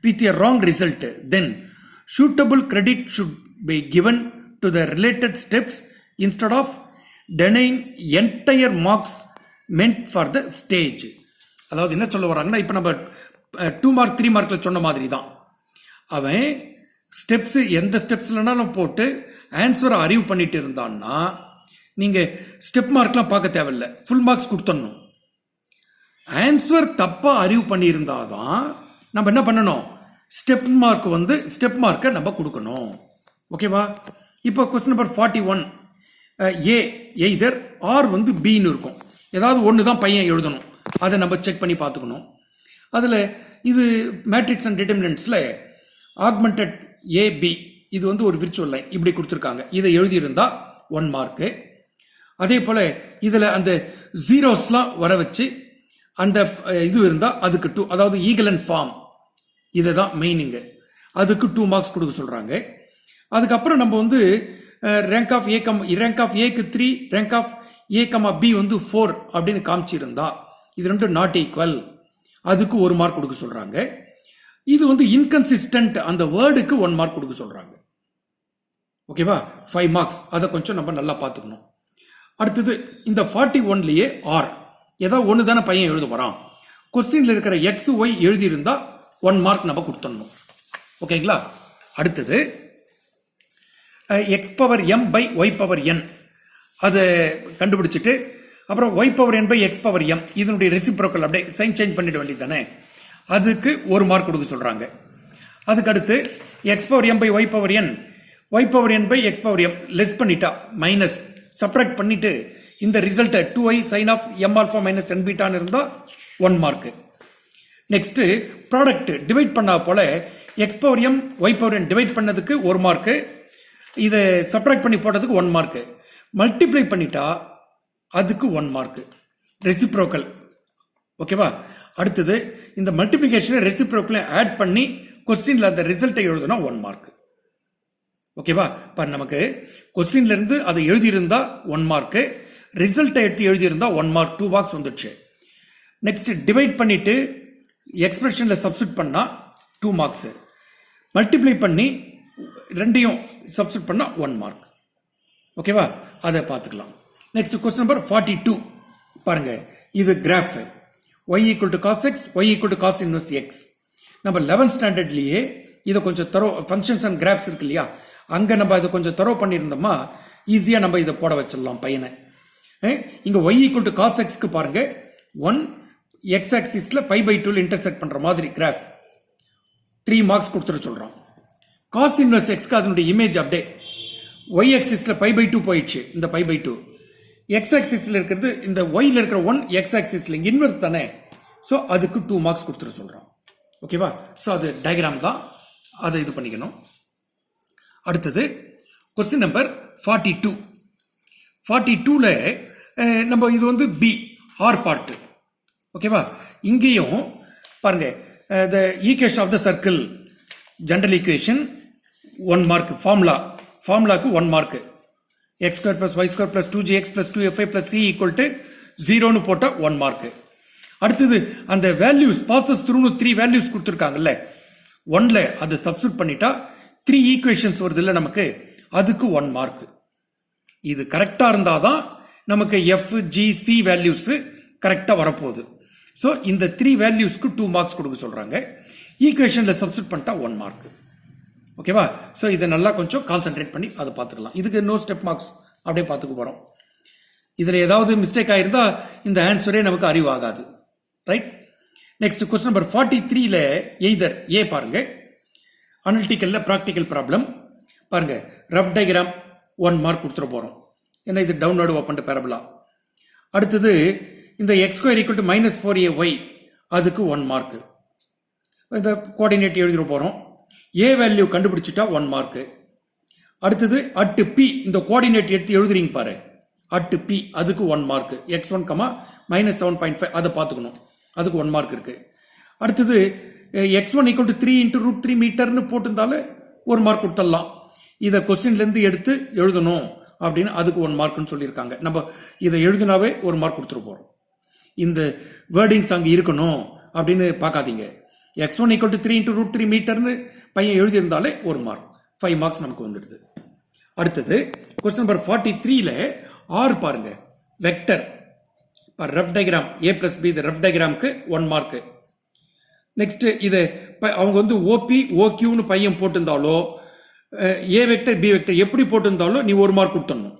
with a wrong result, then suitable credit should be given to the related steps instead of denying entire marks meant for the stage. அதாவது என்ன சொல்ல வராங்கன்னா, இப்போ நம்ம 2 mark 3 மார்க்ல சொன்ன மாதிரி தான். அவன் ஸ்டெப்ஸ் எந்த ஸ்டெப்ஸ்லனாலும் போட்டு ஆன்சரை அறிவு பண்ணிட்டு இருந்தான்னா நீங்க ஸ்டெப் மார்க்லாம் பார்க்க தேவையில்லை, ஃபுல் மார்க்ஸ் கொடுத்துடணும். ஆன்சர் தப்பா அறிவு பண்ணியிருந்தாதான் நம்ம என்ன பண்ணணும், ஸ்டெப் மார்க்கை நம்ம கொடுக்கணும், ஓகேவா. இப்போ question number 41 A either R வந்து பின்னு இருக்கும், ஏதாவது ஒன்று தான் பையன் எழுதணும், அதை நம்ம செக் பண்ணி பார்த்துக்கணும். அதில் இது மேட்ரிக்ஸ் அண்ட் டிட்டர்மினன்ட்ஸில் ஆக்மெண்டட் AB இது வந்து ஒரு விர்ச்சுவல் லைன் இப்படி கொடுத்துருக்காங்க, இதை எழுதியிருந்தா 1 மார்க்கு. அதே போல் இதில் அந்த ஜீரோஸ்லாம் வர வச்சு அந்த இது இருந்தால் அதுக்கு 2, அதாவது ஈகலன் ஃபார்ம் இதை தான் மெயினிங்கு, அதுக்கு 2 மார்க்ஸ் கொடுக்க சொல்கிறாங்க. அதுக்கப்புறம் நம்ம வந்து ரேங்க் ஆஃப் ஏக்கு 3, ரேங்க் ஆஃப் A, B வந்து 4 அப்படின்னு காமிச்சிருந்தா இது 2 நாட் ஈக்குவல், அதுக்கு 1 மார்க் கொடுக்க சொல்றாங்க. இது வந்து இன்கன்சிஸ்டன்ட் அந்த வேர்டுக்கு 1 மார்க் கொடுக்க சொல்றாங்க, ஓகேவா. 5 மார்க்ஸ், அதை கொஞ்சம் நம்ம நல்லா பார்த்துக்கணும். அடுத்தது இந்த 41லயே ஆர் ஏதாவது ஒன்று தானே பையன் எழுத போறான், கொஸ்டின்ல இருக்கிற எக்ஸ் ஒய் எழுதியிருந்தா 1 மார்க் நம்ம கொடுத்துடணும், ஓகேங்களா. அடுத்தது x power m by y power n அதை கண்டுபிடிச்சிட்டு அப்புறம் y power n by x power m இதனுடைய ரெசிப்ரோக்கல் அப்படியே சைன் சேஞ்ச் பண்ணிட வேண்டியது தானே, அதுக்கு 1 மார்க் கொடுக்க சொல்றாங்க. அதுக்கு அடுத்து x power m by y power n y power n by x power m less பண்ணிட்டா மைனஸ் சப்ட்ராக்ட் பண்ணிட்டு இந்த ரிசல்ட்டை 2i sine of m alpha minus n பீட்டான்னு இருந்தால் 1 மார்க்கு. நெக்ஸ்ட் ப்ராடக்ட் டிவைட் பண்ணா போல x power m y power n divide பண்ணதுக்கு 1 mark, இதை சப்ட்ராக்ட் பண்ணி போட்டதுக்கு 1 மார்க்கு, மல்டிப்ளை பண்ணிட்டா அதுக்கு 1 மார்க்கு. ரெசிப்ரோக்கல். ஓகேவா? அடுத்தது இந்த மல்டிப்ளிகேஷனை ரெசிப்ரோக்கலை ஆட் பண்ணி கொஸ்டின்ல அந்த ரிசல்ட்டை எழுதுனா 1 மார்க். ஓகேவா? இப்போ நமக்கு கொஸ்டின்ல இருந்து அதை எழுதியிருந்தா 1 மார்க்கு, ரிசல்ட்டை எடுத்து எழுதியிருந்தா 1 மார்க், 2 மார்க்ஸ் வந்துடுச்சு. நெக்ஸ்ட் டிவைட் பண்ணிட்டு எக்ஸ்பிரஷன்ல சப்ஸ்டிட் பண்ணா 2 மார்க்ஸ், மல்டிப்ளை பண்ணி ரெண்டையும் சப்ஸ்டிட் பண்ணா 1 மார்க். ஓகேவா? அதை பார்த்துக்கலாம். நெக்ஸ்ட் கொஸ்டின் நம்பர் 42 பாருங்க. இது graph y equal to cos X, Y equal to cos inverse X. நம்ம 11th ஸ்டாண்டர்ட்லயே இதை கொஞ்சம் தரோ ஃபங்க்ஷன்ஸ் அண்ட் கிராஃப்ஸ் இருக்கு இல்லையா, அங்க நம்ம இதை கொஞ்சம் தரோ பண்ணியிருந்தோமா ஈஸியா நம்ம இதை போட வச்சிடலாம் பையனை. இங்க y ஈக்குவல் டு காஸ் எக்ஸ்க்கு பாருங்க 1 எக்ஸ் ஆக்சிஸ்ல பை பை 2 இன்டர்செக்ட் பண்ற மாதிரி கிராஃப் 3 மார்க்ஸ் கொடுத்துட சொல்றோம். காஸ் இன்வர்ஸ் எக்ஸ்க்கு அதனுடைய இமேஜ் அப்படியே y ஆக்சிஸ்ல பை பை 2 போயிடுச்சு, இந்த பை பை 2 எக்ஸ் ஆக்சிஸ்ல இருக்கிறது இந்த ஒய்ல இருக்கிற 1 எக்ஸ் ஆக்சிஸ்ல இன்வெர்ஸ் தானே, ஸோ அதுக்கு 2 மார்க்ஸ் கொடுத்துட சொல்றோம். ஓகேவா? ஸோ அது டயக்ராம் தான், அதை இது பண்ணிக்கணும். அடுத்தது கொஸ்டின் நம்பர் 42. 42ல நம்ம இது வந்து பி ஆர் பார்ட். ஓகேவா? இங்கேயும் பாருங்க the equation of the circle general equation 1 mark, ஃபார்முலாக்கு 1 mark, x square plus y square plus 2gx plus 2fi plus c equal to 0 போட்டா 1 மார்க். அடுத்தது அந்த வேல்யூஸ் பாசஸ் த்ரூன்னு 3 வேல்யூஸ் கொடுத்துருக்காங்கல்ல, 1ல அதை சப்ஸ்டிட் பண்ணிட்டா 3 ஈக்குவேஷன்ஸ் வருது இல்ல நமக்கு, அதுக்கு 1 மார்க். இது கரெக்டா இருந்தாதான் நமக்கு எஃப் ஜி சி வேல்யூஸ் கரெக்டா வரப்போகுது. ஸோ இந்த 3 வேல்யூஸ்க்கு 2 மார்க்ஸ் கொடுக்க சொல்றாங்க. ஈக்குவேஷன்ல சப்ஸ்டிட் பண்ணிட்டா 1 மார்க். ஓகேவா? ஸோ இதை நல்லா கொஞ்சம் கான்சென்ட்ரேட் பண்ணி அதை பார்த்துக்கலாம். இதுக்கு நோ ஸ்டெப் மார்க்ஸ் அப்படியே பார்த்துக்க போகிறோம். இதில் ஏதாவது மிஸ்டேக் ஆயிருந்தா இந்த ஆன்சரே நமக்கு அறிவாகாது. ரைட்? நெக்ஸ்ட் கொஸ்டின் நம்பர் 43ல எய்தர் ஏ பாருங்க, அனலிட்டிக்கல்ல ப்ராக்டிக்கல் ப்ராப்ளம் பாருங்க, ரஃப் டயக்ராம் 1 மார்க் கொடுத்துட போகிறோம். ஏன்னா இது டவுன்லோடு ஓப்பன் பேரபிளா. அடுத்தது இந்த X square equal to -4ay அதுக்கு 1 மார்க். இந்த கோஆர்டினேட் எழுதிட போகிறோம். A value கண்டுபிடிச்சிட்டா 1 mark. அடுத்தது அட் பி இந்த கோஆர்டினேட் எடுத்து எழுதுறீங்க பாரு, அட் பி அதுக்கு 1 மார்க். x1, -7.5 அதை பார்த்துக்கணும், அதுக்கு 1 மார்க் இருக்கு. அடுத்தது x1 ஈக்குவல் டு 3 × √3 மீட்டர்னு போட்டிருந்தாலும் 1 மார்க் கொடுத்துடலாம். இதை கொஸ்டின்ல இருந்து எடுத்து எழுதணும் அப்படின்னு அதுக்கு 1 மார்க்னு சொல்லியிருக்காங்க. நம்ம இதை எழுதினாவே 1 மார்க் கொடுத்துட்டு போறோம். இந்த வேர்டிங்ஸ் அங்கே இருக்கணும் அப்படின்னு பார்க்காதீங்க. x1 ஈக்குவல் டு 3 × √3 மீட்டர்னு பையன் எழுதியிருந்தாலே 1 மார்க், 5 மார்க்ஸ் நமக்கு வந்துடுது. அடுத்தது கொஸ்டின் நம்பர் 43ல ஆர் பாருங்க, vector rough diagram a plus b இந்த ரஃப் டயக்ராம்க்கு 1 மார்க். நெக்ஸ்ட் இது அவங்க வந்து ஓபி ஓக்யூன்னு பையன் போட்டிருந்தாலோ ஏ வெக்டர் பி வெக்டர் எப்படி போட்டிருந்தாலும் நீ 1 மார்க் கொடுத்துடணும்.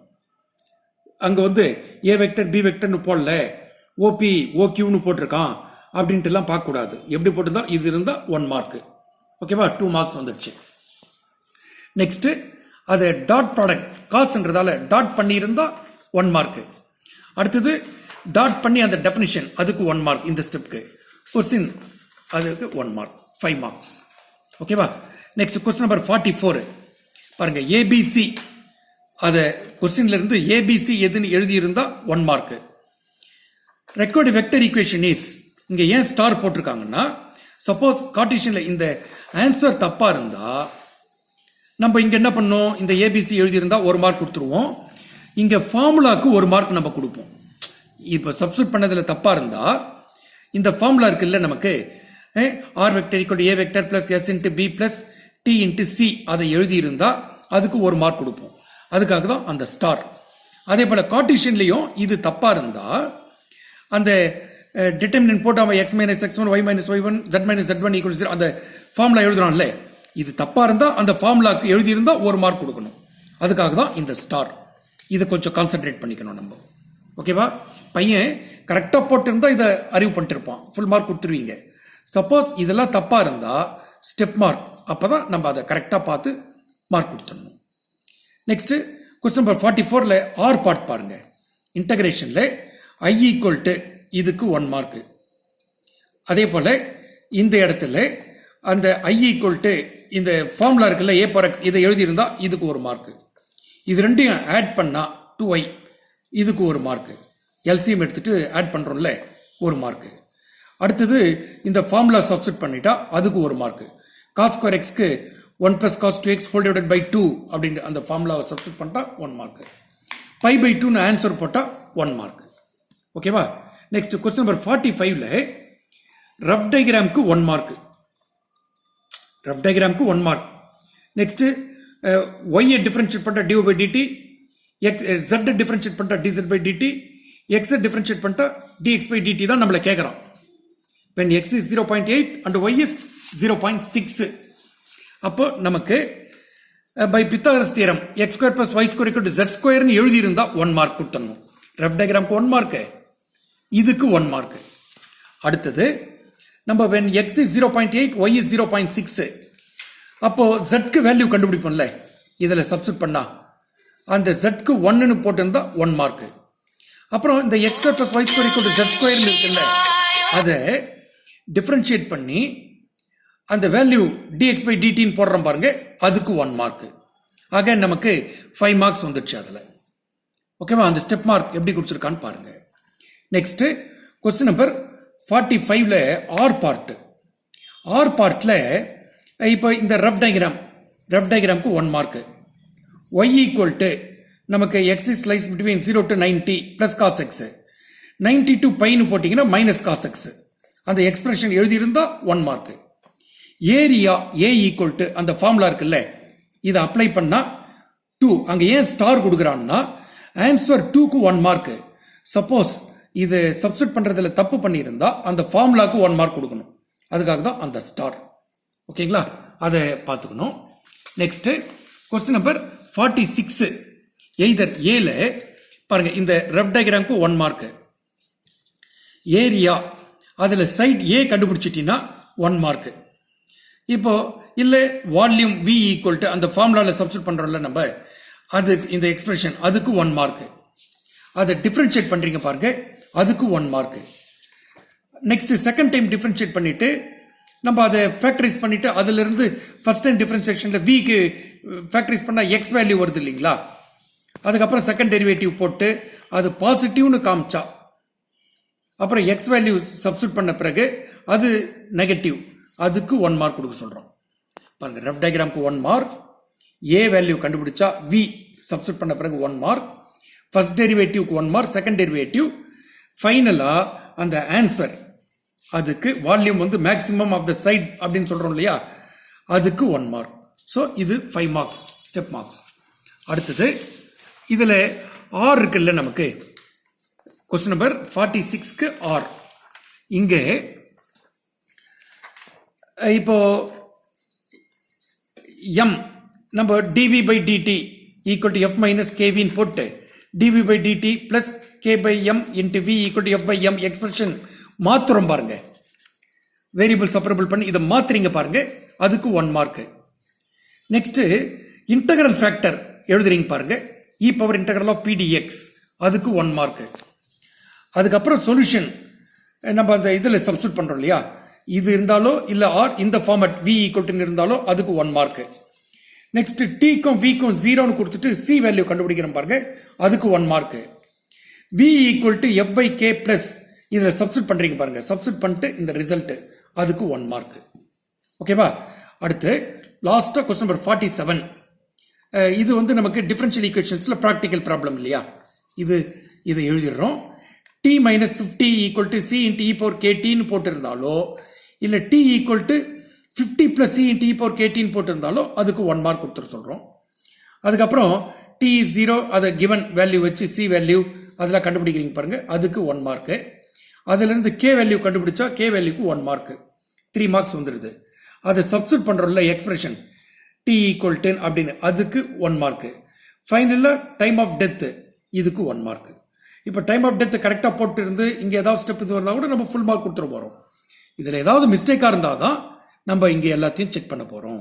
அங்க வந்து ஏ வெக்டர் பி வெக்டர்னு போடல, ஓபி ஓக்யூன்னு போட்டிருக்கான் அப்படின்ட்டு எல்லாம் பார்க்க கூடாது. எப்படி போட்டிருந்தாலும் இது இருந்தா 1 மார்க். ஓகேவா? 2 மார்க்ஸ் வந்துடுச்சு. நெக்ஸ்ட் அது டாட் ப்ராடக்ட் காசுன்றதால டாட் பண்ணி இருந்தா 1 மார்க். அடுத்தது டாட் பண்ணி அந்த டெஃபினிஷன் அதுக்கு 1 மார்க். இந்த ஸ்டெப்க்கு கொஸ்டின் அதுக்கு 1 மார்க், 5 மார்க்ஸ். ஓகேவா? நெக்ஸ்ட் கொஸ்டின் நம்பர் 44 பாருங்க, ஏபிசி அத கொஸ்டின்ல இருந்து ஏபிசி எதுன்னு எழுதி இருந்தா 1 mark. Record vector equation is இங்க ஏன் ஸ்டார் போட்டிருக்காங்கன்னா, சப்போஸ் கார்ட்டீசியன்ல இந்த ஆன்சர் தப்பா இருந்தா நம்ம இங்க என்ன பண்ணோம், இந்த ஏபிசி எழுதி இருந்தா 1 மார்க் கொடுத்துருவோம். இங்க ஃபார்முலாக்கு 1 மார்க் நம்ம கொடுப்போம். இப்ப சப்ஸ்டிட் பண்ணதுல தப்பா இருந்தா இந்த ஃபார்முலா இருக்குல்ல நமக்கு, R vector equal to A vector plus S into B plus T into C அதை எழுதி இருந்தா அதுக்கு 1 மார்க் கொடுப்போம். அதுக்காக தான் அந்த ஸ்டார். அதே போல கார்ட்டீசியன்லயும் இது தப்பா இருந்தா அந்த டிட்டர்மினன்ட் போட்டு அவன் x - x1 y - y1 z - z1 equal 0 அந்த ஃபார்முலா எழுதுறான்ல, இது தப்பா இருந்தா அந்த ஃபார்முலாக்கு எழுதி இருந்தா 1 மார்க் கொடுக்கணும். அதுக்காக தான் இந்த ஸ்டார். இதை கொஞ்சம் கான்சென்ட்ரேட் பண்ணிக்கணும் நம்ம. ஓகேவா? பையன் கரெக்டா போட்டு இருந்தா இதை அறிவு பண்ணிட்டு இருப்பான், ஃபுல் மார்க் கொடுத்துருவீங்க. சப்போஸ் இதெல்லாம் தப்பா இருந்தா ஸ்டெப் மார்க், அப்பதான் நம்ம அதை கரெக்டா பார்த்து மார்க் கொடுத்துடணும். நெக்ஸ்ட் கொஸ்டின் நம்பர் 44ல ஆர் பார்ட் பாருங்க. இன்டகிரேஷன்ல I ஈக்குவல் டு இதுக்கு 1 மார்க். அதே போல இந்த இடத்துல அந்த I ஈக்குவல் டு இந்த ஃபார்முலா இருக்குல்ல a பவர் x இதை எழுதியிருந்தா இதுக்கு 1 மார்க். இது ரெண்டையும் ஆட் பண்ணா 2i இதுக்கு 1 மார்க். எல்சிஎம் எடுத்துட்டு ஆட் பண்றோம்ல 1 மார்க். அடுத்தது இந்த ஃபார்முலா சப்ஸ்டிட் பண்ணிட்டா அதுக்கு 1 மார்க். cos ஸ்கொயர் எக்ஸ்க்கு 1 plus cos 2x whole divided by 2 அப்படின்னு அந்த ஃபார்முலாவை சப்ஸ்டிட் பண்ணிட்டா 1 மார்க். பை பை 2 ஆன்சர் போட்டா 1 மார்க். ஓகேவா? நெக்ஸ்ட் கொஸ்டின் நம்பர் 45ல ரஃப் டயக்ராம்க்கு 1 மார்க். ரஃப் டயக்ராம்க்கு 1 மார்க். நெக்ஸ்ட் y டிஃபரன்ஷியேட் பண்ணா dy by dt, z differentiate பண்ணா dz by dt, x differentiate பண்ணா dx by dt தான் நம்மள கேக்குறான். when x is 0.8 and y is 0.6 அப்போ நமக்கு by Pythagoras theorem x square plus y square equal to z ஸ்கொயர்னு எழுதி இருந்தா 1 மார்க் கொடுத்தணும். ரஃப் டயக்ராம்க்கு 1 மார்க், இதுக்கு 1 மார்க். அடுத்தது நம்ம when x is 0.8 y is 0.6 அப்போ z க்கு வேல்யூ கண்டுபிடிப்போம்ல, இதுல சப்ஸ்டிட் பண்ணா அந்த z க்கு 1 னு போட்டிருந்தா 1 மார்க். அப்புறம் இந்த x square plus y square equal to z square இருக்குல்ல அதை டிஃபரன்ஷியேட் பண்ணி அந்த வேல்யூ dx by dt ன்னு போடுறோம் பாருங்க, அதுக்கு 1 மார்க். ஆக நமக்கு 5 மார்க்ஸ் வந்துடுச்சு அதுல. ஓகேவா? அந்த ஸ்டெப் மார்க் எப்படி கொடுத்துருக்கான்னு பாருங்க. நெக்ஸ்ட் கொஸ்டின் நம்பர் 45ல ஆர் பார்ட். ஆர் பார்ட்ல இப்போ இந்த ரஃப் டயக்ராம்க்கு 1 மார்க். y ஈக்குவல் டு நமக்கு x is slice between 0 to 90 plus cos x. 90 to பைன்னு போட்டீங்கன்னா மைனஸ் cos x. அந்த எக்ஸ்பிரஷன் எழுதியிருந்தா 1 mark. Area a equal to அந்த ஃபார்முலா இருக்குல்ல இதை அப்ளை பண்ணா 2. அங்க ஏன் ஸ்டார் கொடுக்குறான்னா ஆன்சர் 2க்கு 1 மார்க். சப்போஸ் இது சப்ஸ்டிட் பண்றதுல தப்பு பண்ணியிருந்தா அந்த ஃபார்முலாக்கு 1 மார்க் கொடுக்கணும். அதுக்காக தான் அந்த ஸ்டார். ஓகேங்களா? அதை பார்த்துக்கணும். நெக்ஸ்ட் கொஸ்டின் நம்பர் 46 எய்தர் ஏல பாருங்க, இந்த ரஃப் டயக்ராம்க்கு 1 மார்க். ஏரியா அதுல சைட் a கண்டுபிடிச்சிட்டீங்கன்னா 1 மார்க். இப்போ இல்ல வால்யூம் v ஈக்குவல் டு அந்த ஃபார்முலால சப்ஸ்டிட் பண்றோம்ல நம்ம, அது இந்த எக்ஸ்பிரஷன் அதுக்கு 1 மார்க். அதை டிஃபரன்ஷியேட் பண்றீங்க பாருங்க, அதுக்கு 1 mark. Next second time differentiate பண்ணிட்டு நம்ம அதை ஃபேக்டரைஸ் பண்ணிட்டு அதுல இருந்து ஃபர்ஸ்ட் டைம் டிஃபரன்ஷியேஷன்ல v க்கு ஃபேக்டரைஸ் பண்ணா x வேல்யூ வருது இல்லைங்களா, அதுக்கப்புறம் செகண்ட் டெரிவேட்டிவ் போட்டு அது பாசிட்டிவ்னு காமிச்சா அப்புறம் x வேல்யூ சப்ஸ்டிட் பண்ண பிறகு அது நெகட்டிவ், அதுக்கு 1 மார்க் கொடுக்க சொல்றோம். பாருங்க, ரஃப் டயக்ராம்க்கு 1 மார்க், a வேல்யூ கண்டுபிடிச்சா v சப்ஸ்டிட் பண்ண பிறகு 1 மார்க், ஃபர்ஸ்ட் டெரிவேட்டிவ்க்கு 1 மார்க், செகண்ட் டெரிவேட்டிவ், ஃபைனலா அந்த ஆன்சர் அதுக்கு வால்யூம் வந்து மேக்ஸிமம் ஆஃப் த சைட் அப்படின்னு சொல்றோம் இல்லையா, அதுக்கு 1 மார்க். ஸோ இது 5 மார்க்ஸ் ஸ்டெப் மார்க்ஸ். அடுத்தது இதுல ஆர் இருக்குல்ல நமக்கு, கொஸ்டின் நம்பர் 46க்கு ஆர். இங்கே இப்போ m நம்ம dv by dt equal to f minus kv ன்னு போட்டு dv by dt plus k by m into v equal to f by m expression மாத்துறோம் பாருங்க, வேரியபிள் செப்பரபிள் பண்ணி இதை மாத்துறீங்க பாருங்க, அதுக்கு 1 மார்க். நெக்ஸ்ட் இன்டகிரல் ஃபேக்டர் எழுதுறீங்க பாருங்க, e power integral of pdx, அதுக்கு 1 மார்க். அதுக்கப்புறம் சொல்யூஷன் நம்ம அந்த இதுல சப்ஸ்டிட் பண்றோம் இல்லையா, இது இருந்தாலோ இல்ல ஆர் இந்த ஃபார்மட் v ஈக்குவல் இருந்தாலோ அதுக்கு 1 மார்க். நெக்ஸ்ட் tக்கும் vக்கும் 0ன்னு கொடுத்துட்டு c வேல்யூ கண்டுபிடிக்கிறோம் பாருங்க, அதுக்கு 1 mark. v equal to f by k plus இதுல சப்ஸ்டிட் பண்றீங்க பாருங்க, சப்ஸ்டிட் பண்ணிட்டு இந்த ரிசல்ட் அதுக்கு 1 மார்க். ஓகேவா? அடுத்து லாஸ்டா கொஸ்டின் நம்பர் 47. இது வந்து நமக்கு டிஃபரன்ஷியல் ஈக்குவேஷன்ஸ்ல பிராக்டிகல் ப்ராப்ளம் இல்லையா, இதை எழுதிடுறோம். t minus 50 equal to c into e power kt ன்னு போட்டிருந்தாலோ இல்ல t equal to 50 plus c into e power kt ன்னு போட்டிருந்தாலோ அதுக்கு 1 மார்க் கொடுத்துட சொல்றோம். அதுக்கப்புறம் t is 0 அதை given வேல்யூ வச்சு c வேல்யூ அதெல்லாம் கண்டுபிடிக்கிறீங்க பாருங்க, அதுக்கு 1 மார்க். அதுல இருந்து k வேல்யூ கண்டுபிடிச்சா k வேல்யூக்கு 1 மார்க், 3 மார்க்ஸ் வந்துடுது. அதை சப்ஸ்டிட் பண்றோம்ல எக்ஸ்பிரஷன் t equal 10 அப்படின்னு, அதுக்கு 1 மார்க். ஃபைனலா டைம் ஆஃப் டெத், இதுக்கு 1 மார்க். இப்போ டைம் ஆஃப் டெத் கரெக்டாக போட்டு இருந்து இங்கே ஏதாவது ஸ்டெப் இது இருந்தால் கூட நம்ம ஃபுல் மார்க் கொடுத்துட போகிறோம். இதில் ஏதாவது மிஸ்டேக்காக இருந்தால் தான் நம்ம இங்கே எல்லாத்தையும் செக் பண்ண போகிறோம்.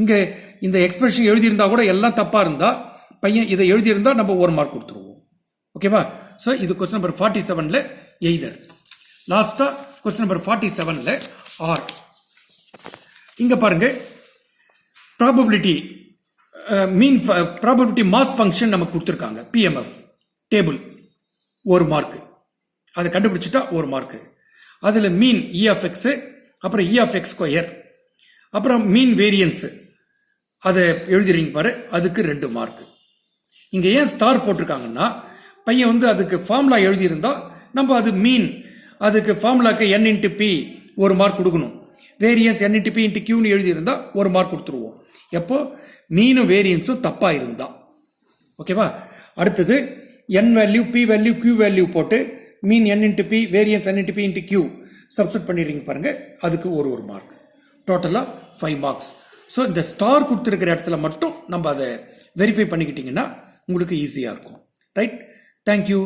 இங்கே இந்த எக்ஸ்பிரஷன் எழுதியிருந்தா கூட எல்லாம் தப்பாக இருந்தால் பையன் இதை எழுதியிருந்தா நம்ம 1 மார்க் கொடுத்துருவோம். ஓகேவா? ஸோ இது கொஸ்டின் நம்பர் 47ல எய்தர். லாஸ்டா கொஸ்டின் நம்பர் 47ல ஆர். இங்க பாருங்க, ப்ராபபிலிட்டி மீன் ப்ராபபிலிட்டி மாஸ் ஃபங்க்ஷன் நமக்கு கொடுத்துருக்காங்க. பிஎம்எஃப் டேபிள் 1 மார்க், அதை கண்டுபிடிச்சிட்டா 1 மார்க். அதில் மீன் இ ஆஃப் எக்ஸ், அப்புறம் இ ஆஃப் எக்ஸ் ஸ்கொயர், அப்புறம் மீன் வேரியன்ஸ் அதை எழுதிறீங்க பாரு, அதுக்கு 2 மார்க். இங்க ஏன் ஸ்டார் போட்டிருக்காங்கன்னா, பையன் வந்து அதுக்கு ஃபார்முலா எழுதியிருந்தா நம்ம அது மீன், அதுக்கு ஃபார்முலாக்கு n இன்ட்டு பி 1 மார்க் கொடுக்கணும். Variance n into p into கியூன்னு எழுதியிருந்தா 1 மார்க் கொடுத்துருவோம். எப்போ மீனும் வேரியன்ஸும் தப்பா இருந்தா. ஓகேவா? அடுத்தது n value, p value, q value போட்டு mean n into p, variance n into p into q substitute பண்ணிடுறீங்க பாருங்க, அதுக்கு ஒரு மார்க். டோட்டலா 5 மார்க்ஸ். ஸோ இந்த ஸ்டார் கொடுத்துருக்கிற இடத்துல மட்டும் நம்ம அதை வெரிஃபை பண்ணிக்கிட்டீங்கன்னா உங்களுக்கு ஈஸியாக இருக்கும். ரைட்? தேங்க்யூ.